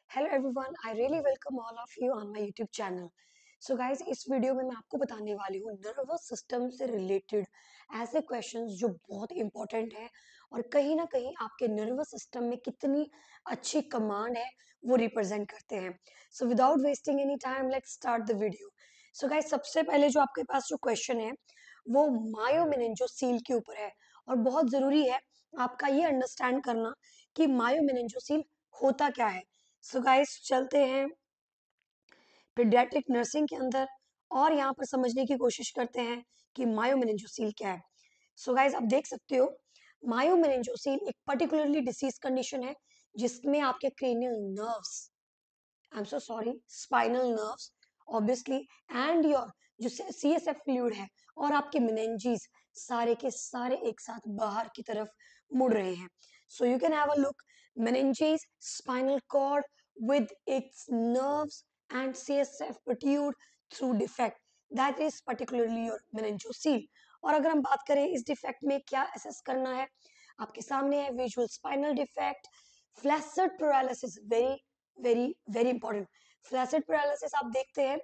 Hello everyone, I really welcome all of you on my YouTube channel. So guys, इस video में मैं आपको बताने वाली हूँ नर्वस सिस्टम से रिलेटेड ऐसे क्वेश्चंस जो बहुत इंपॉर्टेंट है और कहीं ना कहीं आपके नर्वस सिस्टम में कितनी अच्छी कमांड है वो रिप्रेजेंट करते हैं। So without wasting any time, let's start the video. So guys, सबसे पहले जो आपके पास जो क्वेश्चन है वो मायोमेनिंजोसील के ऊपर है और बहुत जरूरी है आपका ये अंडरस्टैंड करना कि मायोमेनिंजोसील होता क्या है। सो गाइस, चलते हैं पीडियाट्रिक नर्सिंग के अंदर और यहाँ पर समझने की कोशिश करते हैं कि मायोमेनिंजोसील क्या है। सो गाइस, आप देख सकते हो मायोमेनिंजोसील एक पर्टिकुलरली डिसीज कंडीशन है जिसमें आपके cranial nerves, I am so sorry, spinal nerves obviously, and your जो सीएसएफ फ्लूइड है और आपके मेनिंजेस सारे के सारे एक साथ बाहर की तरफ मुड़ रहे हैं। So you can have a look, meninges, spinal cord with its nerves and CSF protrude through defect, that is particularly your meningocele। और अगर हम बात करें इस डिफेक्ट में क्या असेस करना है, आपके सामने है visual spinal defect, flaccid paralysis, very very very important. Flaccid paralysis आप देखते हैं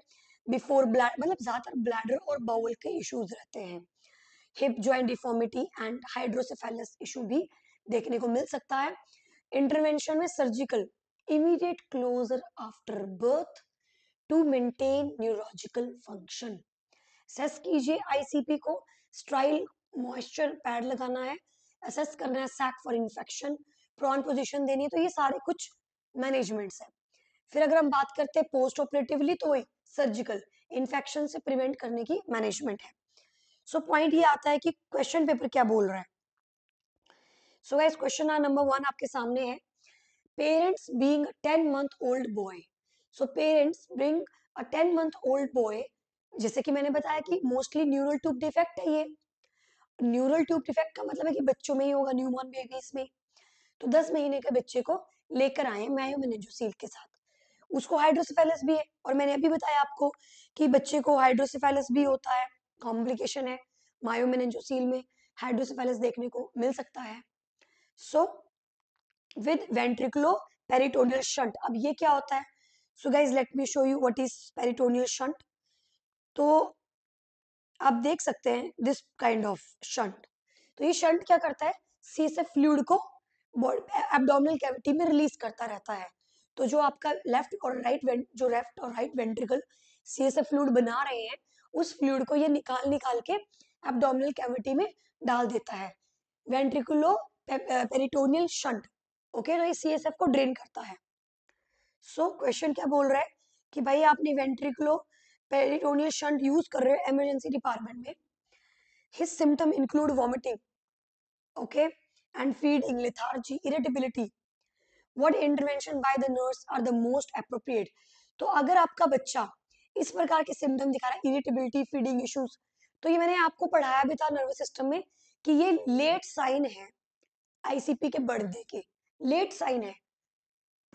बिफोर ब्लैड, मतलब ज्यादातर ब्लैडर और बाउल के इश्यूज रहते हैं। Hip joint deformity and hydrocephalus issue भी देखने को मिल सकता है। इंटरवेंशन में surgical, immediate closure after birth to maintain neurological function. Assess कीजिए आईसीपी को, स्ट्राइल मॉइस्चर पैड लगाना है, असेस करना है sac for infection, prone position देनी है, तो ये सारे कुछ मैनेजमेंट्स है। फिर अगर हम बात करते हैं पोस्ट ऑपरेटिवली, तो वही सर्जिकल इन्फेक्शन से प्रिवेंट करने की मैनेजमेंट है। सो पॉइंट ये आता है कि क्वेश्चन पेपर क्या बोल रहा है। सो गाइस, क्वेश्चन नंबर 1 आपके सामने है, parents being 10 month old boy। So parents bring a 10 month old boy, जैसे कि मैंने बताया कि मोस्टली न्यूरल ट्यूब डिफेक्ट है ये। न्यूरल ट्यूब डिफेक्ट का मतलब है कि बच्चों में ही होगा, न्यूबॉर्न बेबीज में। तो 10 महीने के बच्चे को लेकर आए मायोमेनिंजोसील के साथ। उसको हाइड्रोसेफेलस भी है और मैंने अभी बताया आपको कि बच्चे को हाइड्रोसेफेलस भी होता है, कॉम्प्लिकेशन है मायोमेनिंजोसील में, हाइड्रोसेफेलस देखने को मिल सकता है। सो विद वेंट्रिकुलो पेरिटोनियल शंट, अब ये क्या होता है? So guys, let me show you what is peritoneal shunt. तो आप देख सकते हैं दिस काइंड ऑफ शंट। तो ये शंट क्या करता है, सीएसएफ फ्लूइड को एब्डोमिनल कैविटी में रिलीज करता रहता है। तो जो आपका लेफ्ट और राइट, जो लेफ्ट और राइट वेंट्रिकल सीएसएफ फ्लूइड बना रहे हैं, उस फ्लूइड को ये निकाल निकाल के एब्डोमिनल कैविटी में डाल देता है। वेंट्रिकुलो पेरिटोनियल शंट, ओके, तो ये सीएसएफ को ड्रेन करता है। सो क्वेश्चन क्या बोल रहा है कि भाई आपने वेंट्रिकुलो पेरिटोनियल शंट यूज कर रहे हो इमरजेंसी डिपार्टमेंट में। His symptom include vomiting, okay, and feeding, lethargy, irritability. What intervention by the nurse are the most appropriate. तो अगर आपका बच्चा इस प्रकार के सिम्टम दिखा रहा है, इरिटेबिलिटी, फीडिंग इश्यूज, तो ये मैंने आपको पढ़ाया भी था नर्वस सिस्टम में कि ये लेट साइन है आईसीपी के बढ़ने के, लेट साइन है।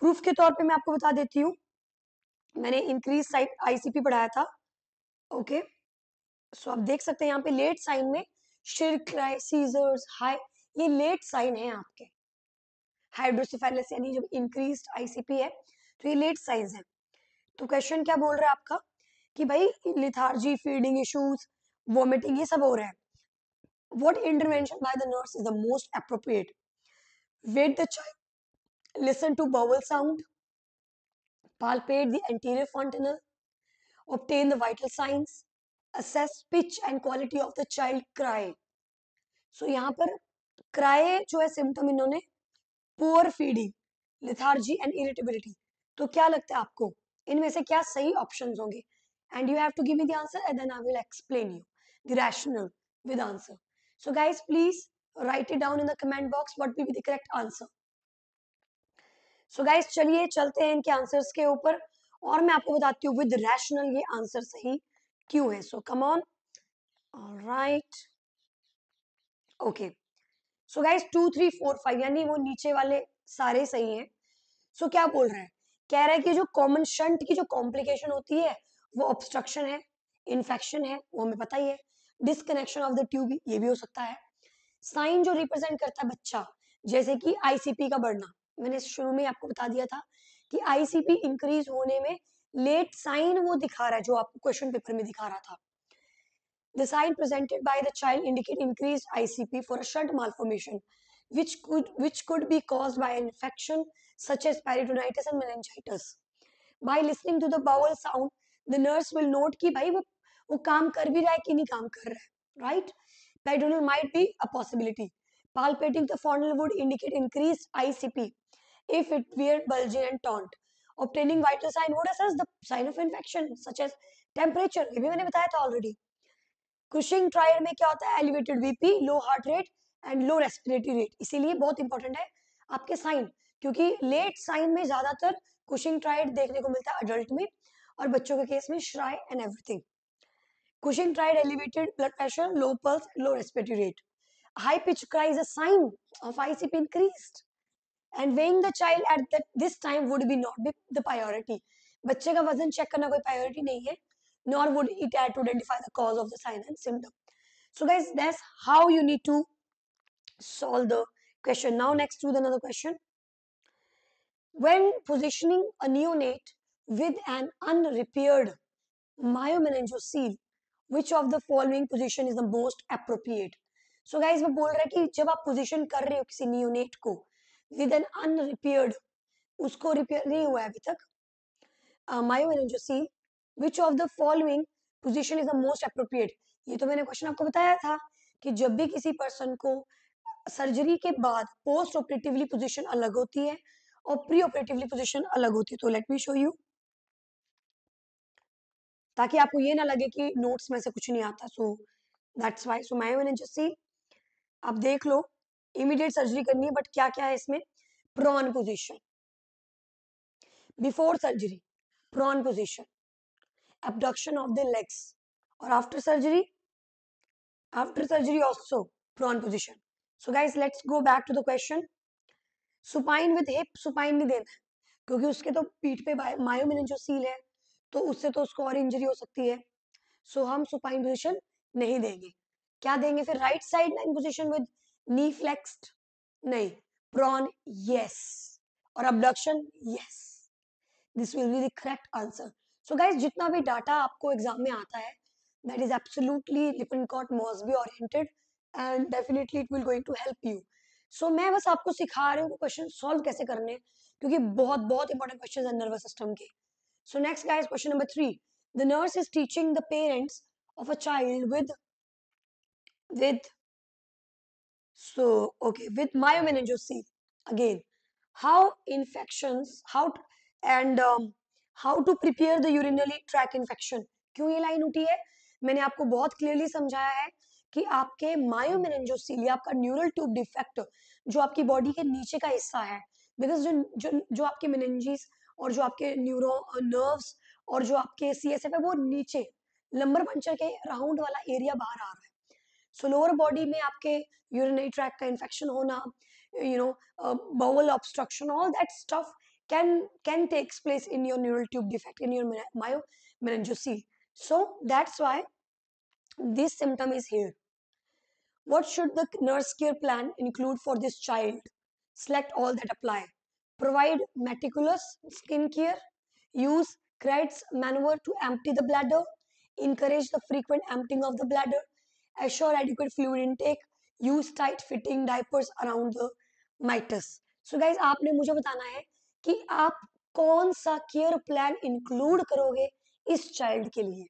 प्रूफ के तौर पे मैं आपको बता देती हूँ, मैंने इंक्रीज साइट आईसीपी पढ़ाया था, ओके। सो आप देख सकते हैं यहाँ पे लेट साइन में शिर क्राई, सीजर्स, हाई, ये लेट साइन है आपके। हाइड्रोसेफेलस यानी जब इंक्रीज्ड आईसीपी है तो ये लेट साइंस है। तो क्वेश्चन क्या बोल रहा है आपका कि भाई लिथार्जी, फीडिंग इश्यूज, वोमिटिंग, ये सब हो रहा है। What intervention by the nurse is the most appropriate? Weigh the child, listen to bowel sound, palpate the anterior fontanel, obtain the vital signs, assess pitch and quality of the child cry। सो यहाँ पर cry जो है symptom इन्होंने, poor feeding, lethargy and irritability. तो क्या लगता है आपको इनमें से क्या सही ऑप्शंस होंगे? And you have to give me the answer and then I will explain you the rationale with answer. So guys, please write it down in the comment box what will be the correct answer. So guys, चलिए चलते हैं इनके answers के ऊपर और मैं आपको बताती हूँ विद रैशनल ये आंसर सही क्यों है। So come on, alright, okay. So guys, 2 3 4 5 यानी वो नीचे वाले सारे सही हैं। सो क्या बोल रहा है, कह रहा है कि जो कॉमन शंट की जो कॉम्प्लिकेशन होती है वो ऑब्स्ट्रक्शन है, इन्फेक्शन है, वो हमें पता ही है, डिसकनेक्शन ऑफ द ट्यूब, ये भी हो सकता है। साइन जो रिप्रेजेंट करता है बच्चा, जैसे कि आईसीपी का बढ़ना, मैंने शुरू में आपको बता दिया था कि आईसीपी इंक्रीज होने में लेट साइन वो दिखा रहा है जो आपको क्वेश्चन पेपर में दिखा रहा था. The sign presented by the child indicate increased ICP for a shunt malformation, which could be caused by an infection such as peritonitis and meningitis. By listening to the bowel sound, the nurse will note कि भाई वो काम कर भी रहा है कि नहीं काम कर रहा है, right? Peritonal might be a possibility. Palpating the funnel would indicate increased ICP if it were bulgy and taut. Obtaining vital sign would assess the sign of infection such as temperature. ये भी मैंने बताया था already. Cushing trial में क्या होता है? Elevated BP, low heart rate and low respiratory rate. इसीलिए बहुत इंपॉर्टेंट है आपके साइन, क्योंकि लेट साइन में ज्यादातर कुशिंग ट्रायल देखने को मिलता है अडल्ट में, और बच्चों के केस में श्राई and everything. Cushing trial elevated blood pressure, low pulse, low respiratory rate. High pitch cry is a sign of ICP increased, and weighing the child at this time would be not be the priority. बच्चे का वजन check करना कोई priority नहीं है, nor would it add to identify the cause of the sign and symptom. So guys, that's how you need to solve the question. Now next to another question. When positioning a neonate with an unrepaired myomeningocele, which of the following position is the most appropriate? So guys, वो बोल रहा है कि जब आप position कर रहे हो किसी नियोनेट को विद एन अनरिपेयर्ड, उसको रिपेयर नहीं हुआ है अभी तक, myomeningocele, which of the following position is the most appropriate? ये तो मैंने क्वेश्चन आपको बताया था कि जब भी किसी पर्सन को सर्जरी के बाद पोस्ट ऑपरेटिवली पोजीशन अलग होती है और प्री ऑपरेटिवली पोजीशन अलग होती है. तो लेट मी शो यू, ताकि आपको ये ना लगे कि नोट्स में से कुछ नहीं आता. So that's why. So myomeningocele आप देख लो, इमीडिएट सर्जरी करनी है, बट क्या क्या है इसमें? Prone position, before surgery prone position, abduction of the legs, or after surgery also prone position. So guys, let's go back to the question. supine with hip, supine नहीं देना है क्योंकि उसके तो पीठ पे मायोमेनिंजोसील है, तो उससे तो उसको और इंजरी हो सकती है. सो हम सुपाइन पोजिशन नहीं देंगे. क्या देंगे फिर? Right side line position with knee flexed? नहीं. प्रॉन यस, और abduction yes. This will be the correct answer. So guys, जितना भी डाटा आपको एग्जाम में आता है, that is absolutely Lippincott Mosby oriented, and definitely it will going to help you. So मैं बस आपको सिखा रही हूँ क्वेश्चन सॉल्व कैसे करने, क्योंकि बहुत बहुत इंपॉर्टेंट क्वेश्चन है नर्वस सिस्टम के. So next guys, question number 3. The nurse is teaching the parents of a child with so okay with myomeningocele again. How infections, and how to prepare the urinary tract infection. क्यों ये line उठी है? मैंने आपको बहुत clearly समझाया है कि आपके मायोमेनिंजोसील या आपका न्यूरल ट्यूब डिफेक्ट जो आपकी बॉडी के नीचे का हिस्सा है, बिकॉज जो जो जो आपके मेनिंजीज और जो आपके न्यूरो नर्व्स और जो आपके सीएसएफ है वो नीचे लंबर पंचर के राउंड वाला एरिया बाहर आ रहा है. सो लोअर बॉडी में आपके यूरिनरी ट्रैक का इन्फेक्शन होना, you know, bowel obstruction, all that stuff can takes place in your neural tube defect, in your myomeningocele. So that's why this symptom is here. What should the nurse care plan include for this child? Select all that apply. Provide meticulous skin care. Use Kreitz maneuver to empty the bladder. Encourage the frequent emptying of the bladder. Assure adequate fluid intake. Use tight fitting diapers around the mitus. So guys, आपने मुझे बताना है कि आप कौन सा care plan include करोगे इस चाइल्ड के लिए.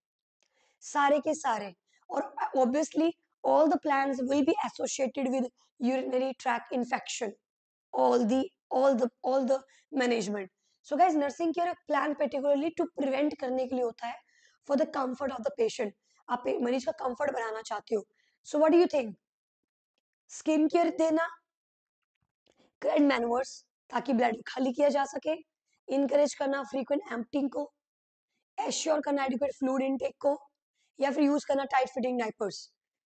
सारे के सारे. और obviously all the plans will be associated with urinary tract infection, all the management. So guys, nursing care plan particularly to prevent करने के लिए होता है for the comfort of the patient. आप मरीज का comfort बढ़ाना चाहते हो. So what do you think? Skin care देना, क्रेड मैनवर्स ताकि ब्लड खाली किया जा सके, इनकरेज करना फ्रीक्वेंट एम्प्टिंग को, एश्योर करना एडिक्वेट फ्लूइड इनटेक को, या फिर यूज करना tight fitting diapers.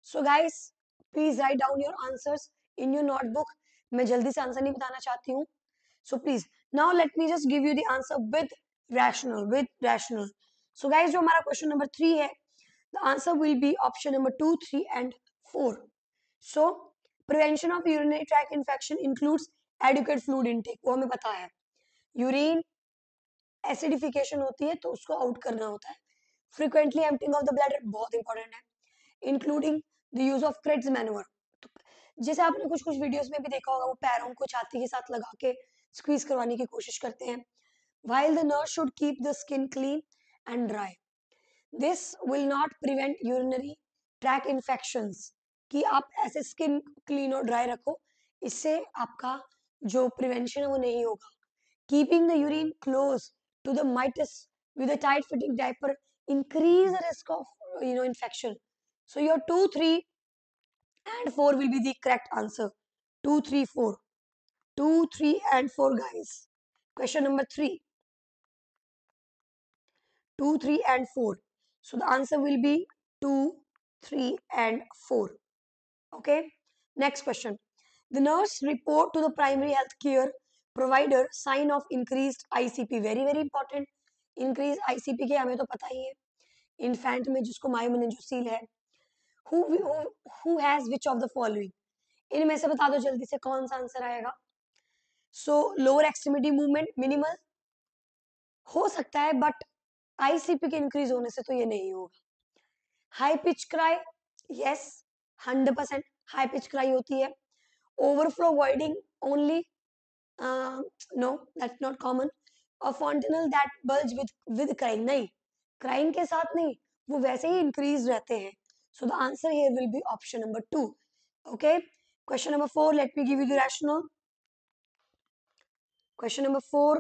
So guys, please write down your answers in your notebook. मैं जल्दी से आंसर नहीं बताना चाहती हूँ. So please now let me just give you the answer with rational. So guys, जो हमारा क्वेश्चन नंबर 3 है, the answer will be option number 2, 3 and 4. So prevention of urinary track infection includes adequate fluid intake, वो हमें पता है. Urine, acidification होती है तो उसको आउट करना होता है। Frequently emptying of the bladder बहुत इंपॉर्टेंट है, including the use of creds manure. तो जैसे आपने कुछ कुछ वीडियोस में भी देखा होगा, वो पैरों को छाती के साथ लगा के स्क्वीज करवाने की कोशिश करते हैं। While the nurse should keep the skin clean and dry. This will not prevent urinary tract infections, कि आप ऐसे स्किन क्लीन और ड्राई रखो, इससे आपका जो प्रिवेंशन है वो नहीं होगा। Keeping the urine close to the mitis with a tight fitting diaper increase the risk of infection. So your 2, 3 and 4 will be the correct answer. 2, 3, 4. 2, 3 and 4 guys. Question number 3. 2, 3 and 4. So the answer will be 2, 3 and 4. Okay. Next question. The nurse report to the primary health care provider sign of increased ICP. Very very important. Increased ICP के हमें तो पता ही है. Infant में जिसको myomeningeal है. Who has which of the following? इनमें से बता दो जल्दी से कौन सा आंसर आएगा. So lower extremity movement minimal हो सकता है, बट आईसीपी के इंक्रीज होने से तो ये नहीं होगा. High pitch cry, yes 100% high pitch cry होती है. Overflow avoiding only, no that's not common. और fontanelle that bulge with crying, नहीं, क्राइंग के साथ नहीं, वो वैसे ही इंक्रीज रहते हैं. So the answer here will be option number 2. Okay. Question number 4, let me give you the rational. Question number 4,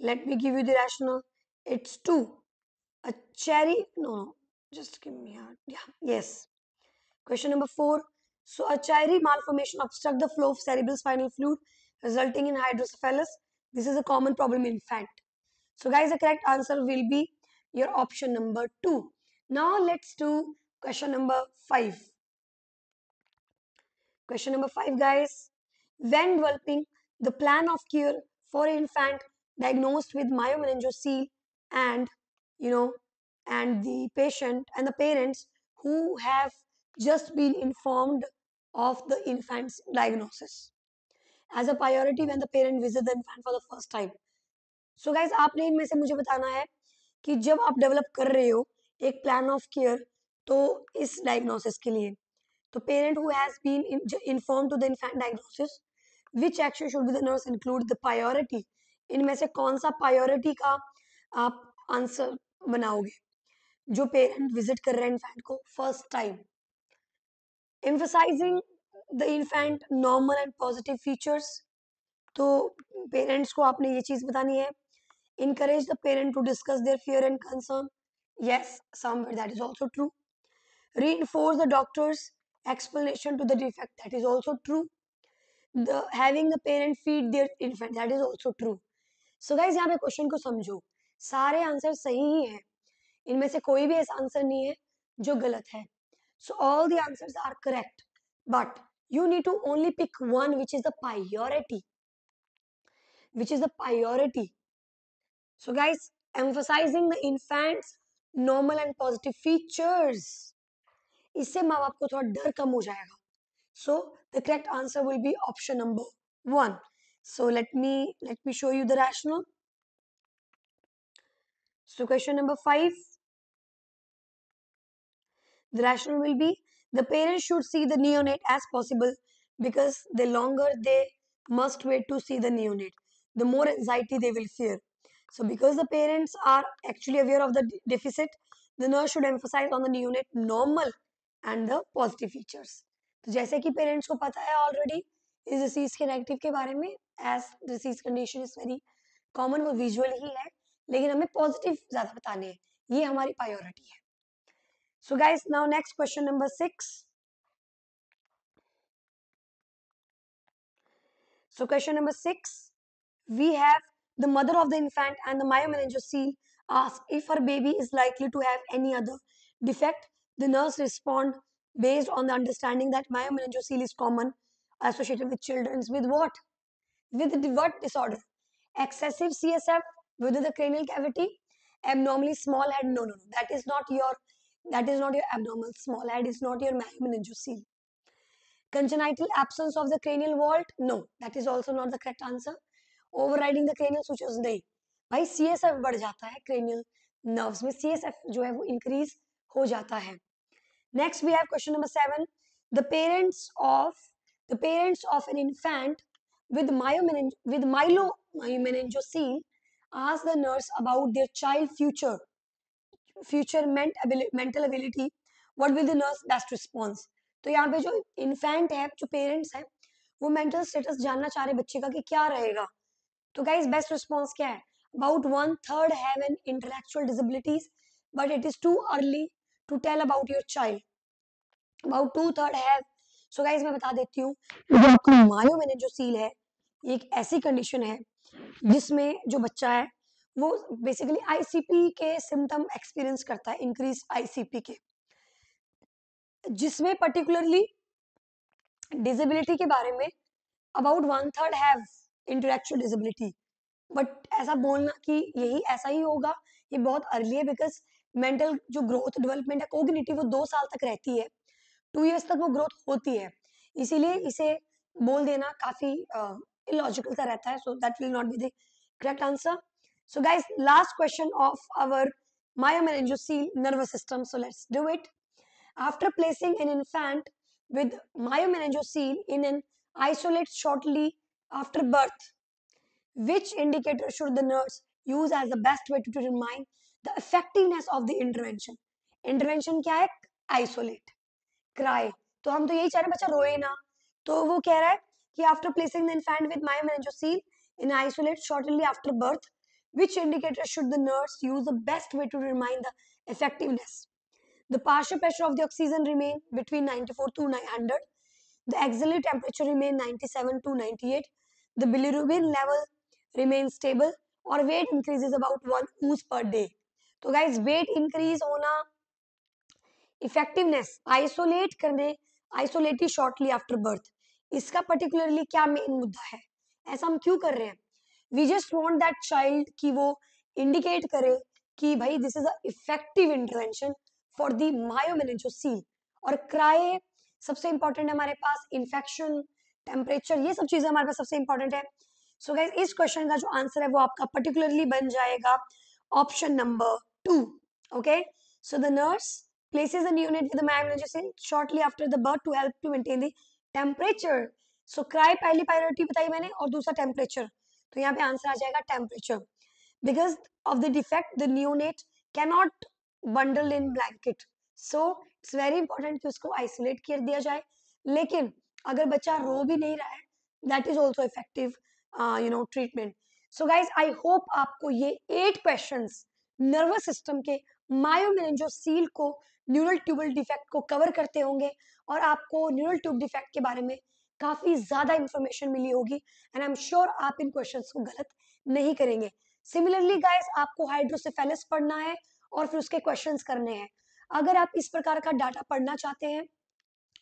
let me give you the rationale. It's 2. A cherry, no, just give me a, yeah, yes. Question number 4. So a cherry malformation obstruct the flow of cerebral spinal fluid, resulting in hydrocephalus. This is a common problem in infant. So guys, the correct answer will be your option number 2. Now let's do question number 5. Question number 5, guys. When developing the plan of cure for infant diagnosed with myomeningeal and you know and the patient and the parents who have just been informed of the infant's diagnosis as a priority when the parent visit the infant for the first time. So guys, आपने इनमें से मुझे बताना है कि जब आप develop कर रहे हो एक प्लान ऑफ केयर तो इस डायग्नोसिस के लिए, तो parent who has been informed to the infant diagnosis, which action should be the nurse include the priority. इनमें से कौन सा priority का आप आंसर बनाओगे जो पेरेंट विजिट कर रहे हैं इन्फेंट को first time. emphasizing the infant normal and positive features, तो पेरेंट्स को आपने ये चीज बतानी है. encourage the parent to discuss their fear and concern, yes, somewhere that is also true. Reinforce the doctor's explanation to the defect, that is also true. The having the parent feed their infant, that is also true. So guys, यहाँ पे question को समझो, सारे answer सही ही हैं, इनमें से कोई भी ऐसा आंसर नहीं है जो गलत है. So all the answers are correct, but you need to only pick one which is the priority, which is the priority. So guys, emphasizing the infant's normal and positive features, इससे माँ बाप को थोड़ा डर कम हो जाएगा. So the correct answer will be option number 1. So let me show you the rationale. So question number 5. The rationale will be the parents should see the neonate as possible because the longer they must wait to see the neonate, the more anxiety they will fear. So because the parents are actually aware of the deficit, the nurse should emphasize on the neonate normal and the positive features. तो जैसे कि parents को पता है already इस disease के negative के बारे में, as disease condition is very common, वो विजुअल ही है, लेकिन हमें पॉजिटिव ज्यादा बताने हैं, ये हमारी प्रायोरिटी है. So guys, now next question number 6. So question number 6, we have the mother of the infant and the myomeningeal ask if her baby is likely to have any other defect. The nurse respond based on the understanding that myomeningeal is common associated with children with what? With what disorder? Excessive CSF within the cranial cavity, abnormally small head. No, no, no. That is not your abnormal small head. Is not your myomeningeal. Congenital absence of the cranial vault? No, that is also not the correct answer. Overriding the cranial sutures? नहीं. भाई CSF बढ़ जाता है, cranial nerves में CSF जो है वो increase हो जाता है। Next, we have question number 7. The parents of the parents of an infant with myelomeningocele ask the nurse about their child future mental ability. What will the nurse best response? तो यहाँ पे जो infant है, जो parents हैं, वो mental status जानना चाह रहे बच्चे का कि क्या रहेगा। तो गाइस बेस्ट रिस्पॉन्स क्या है? About one third have an intellectual disabilities, but it is too early to tell about your child. About two third है। सो गाइज मैं बता देती हूँ, जो आपका मायोमेनिंजोसील है, ये एक ऐसी कंडीशन है जिसमें जो बच्चा है वो बेसिकली आईसीपी के सिम्टम एक्सपीरियंस करता है, इंक्रीज आईसीपी के, जिसमें पर्टिकुलरली डिसेबिलिटी के बारे में about one third have intellectual disability. But ऐसा बोलना कि यही ऐसा ही होगा, ये बहुत अर्ली है, बिकॉज मेंटल जो ग्रोथ डेवलपमेंट है कोग्निटिव वो 2 साल तक रहती है, 2 इयर्स तक वो ग्रोथ होती है, इसीलिए इसे बोल देना काफी इलॉजिकल सा रहता है। So that will not be the correct answer. So guys last question of our myomeningeal nervous system, so let's do it. After placing an infant with myomeningeal in an isolate shortly after birth, which indicator should the nurse use as the best way to determine the effectiveness of the intervention? Intervention क्या है? Isolate. Cry. तो हम तो यही चाह रहे हैं बच्चा रोए ना, तो वो कह रहा है कि after placing the infant with myomeningeal in isolate shortly after birth, which indicator should the nurse use the best way to determine the effectiveness? The partial pressure of the oxygen remain between 94 to 900. The axillary temperature remain 97 to 98. The bilirubin level remains stable और weight increases about 1 ounce per day. तो guys weight increase होना, effectiveness isolate करने, isolate shortly after birth, इसका particularly क्या main मुद्दा है? ऐसा हम क्यों कर रहे हैं? We just want that child कि वो इंडिकेट करे कि भाई this is a effective intervention for the myelomeningocele. और क्राई सबसे इंपॉर्टेंट है हमारे पास, इन्फेक्शन, टेम्परेचर, ये सब चीजें हमारे पास सबसे इंपॉर्टेंट है। सो गाइस इस क्वेश्चन का जो आंसर है वो आपका पर्टिकुलरली बन जाएगा option number 2। Okay, so the nurse places the neonate with the myomeningeal shortly after the birth to help to maintain the temperature. So cry पहली प्रायोरिटी बताई मैंने और दूसरा टेम्परेचर, तो यहाँ पे आंसर आ जाएगा temperature. Because of the defect the neonate cannot bundle in blanket, so it's very important कि उसको आइसोलेट कर दिया जाए। लेकिन अगर बच्चा रो भी नहीं रहा है, that is also effective treatment. So guys I hope आपको ये 8 क्वेश्चंस नर्वस सिस्टम के मायोमेनिंजोसील को न्यूरल ट्यूबल डिफेक्ट को कवर करते होंगे और आपको न्यूरल ट्यूब डिफेक्ट के बारे में काफी ज्यादा इंफॉर्मेशन मिली होगी, एंड आई एम श्योर आप इन क्वेश्चंस को गलत नहीं करेंगे। सिमिलरली गाइस आपको हाइड्रोसेफेलस पढ़ना है और फिर उसके क्वेश्चंस करने हैं। अगर आप इस प्रकार का डाटा पढ़ना चाहते हैं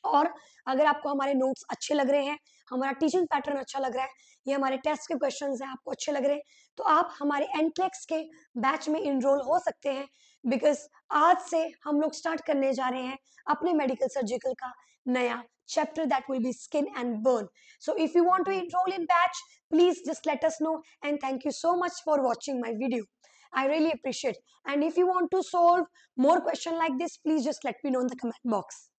और अगर आपको हमारे नोट्स अच्छे लग रहे हैं, हमारा टीचिंग पैटर्न अच्छा लग रहा है, ये हमारे टेस्ट के क्वेश्चंस हैं आपको अच्छे लग रहे हैं, तो आप हमारे एनक्लेक्स के बैच में इनरोल हो सकते हैं। बिकॉज आज से हम लोग स्टार्ट करने जा रहे हैं अपने मेडिकल सर्जिकल का नया chapter that will be skin and burn. So if you want to enroll in batch, please just let us know, and thank you so much for watching my video. I really appreciate. And if you want to solve more question like this, please just let me know in the comment box.